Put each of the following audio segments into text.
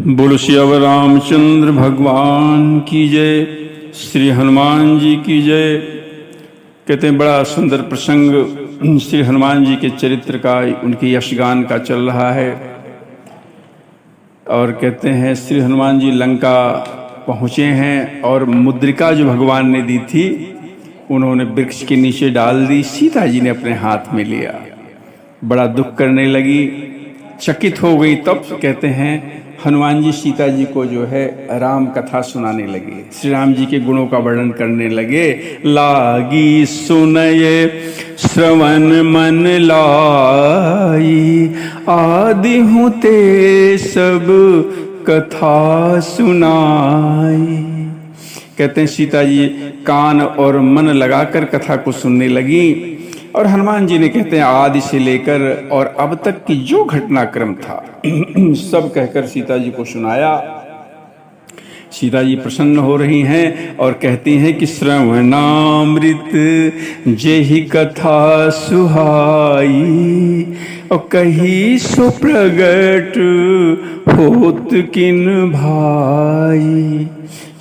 बोलो सियावर रामचंद्र भगवान की जय, श्री हनुमान जी की जय। कहते हैं बड़ा सुंदर प्रसंग श्री हनुमान जी के चरित्र का, उनके यशगान का चल रहा है। और कहते हैं श्री हनुमान जी लंका पहुँचे हैं और मुद्रिका जो भगवान ने दी थी उन्होंने वृक्ष के नीचे डाल दी। सीता जी ने अपने हाथ में लिया, बड़ा दुख करने लगी, चकित हो गई। तब कहते हैं हनुमान जी सीता जी को जो है राम कथा सुनाने लगे, श्री राम जी के गुणों का वर्णन करने लगे। लागी सुनये श्रवण मन लाई, आदि हूँ ते सब कथा सुनाई। कहते हैं सीता जी कान और मन लगाकर कथा को सुनने लगी। और हनुमान जी ने कहते हैं आदि से लेकर और अब तक की जो घटनाक्रम था सब कहकर सीता जी को सुनाया। सीता जी प्रसन्न हो रही हैं और कहती हैं कि श्रवणामृत जेहि कथा सुहाई, और कही सो प्रगट होत किन भाई।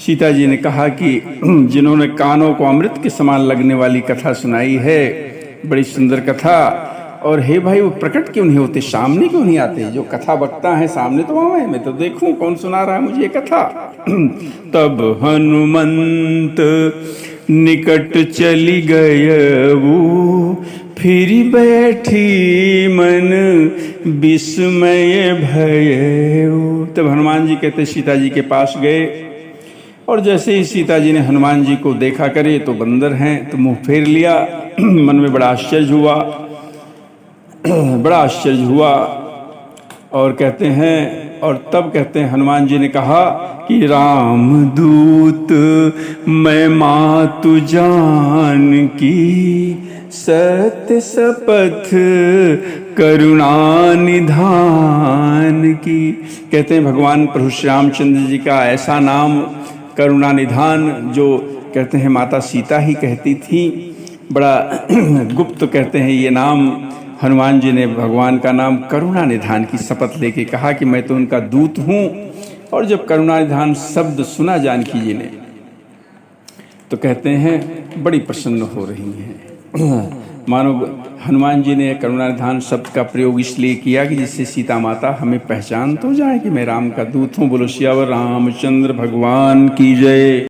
सीता जी ने कहा कि जिन्होंने कानों को अमृत के समान लगने वाली कथा सुनाई है, बड़ी सुंदर कथा, और हे भाई वो प्रकट क्यों नहीं होते, सामने क्यों नहीं आते? जो कथा वक्ता है सामने तो आवे, मैं तो देखूं कौन सुना रहा है मुझे ये कथा। तब हनुमंत निकट चली गए वो, फिर बैठी मन विस्मय भयऊ। तब हनुमान जी कहते सीता जी के पास गए, और जैसे ही सीता जी ने हनुमान जी को देखा करे तो बंदर हैं तो मुंह फेर लिया। मन में बड़ा आश्चर्य हुआ, बड़ा आश्चर्य हुआ। और कहते हैं, और तब कहते हैं हनुमान जी ने कहा कि राम दूत मैं मातु जान की, सत्य शपथ करुणा निधान की। कहते हैं भगवान प्रभु श्री रामचंद्र जी का ऐसा नाम करुणा निधान, जो कहते हैं माता सीता ही कहती थी, बड़ा गुप्त कहते हैं ये नाम। हनुमान जी ने भगवान का नाम करुणा निधान की शपथ लेके कहा कि मैं तो उनका दूत हूँ। और जब करुणा निधान शब्द सुना जानकी जी ने तो कहते हैं बड़ी प्रसन्न हो रही हैं। मानो हनुमान जी ने करुणा निधान शब्द का प्रयोग इसलिए किया कि जिससे सीता माता हमें पहचान तो जाए कि मैं राम का दूत हूँ। बोलो सियावर रामचंद्र भगवान की जय।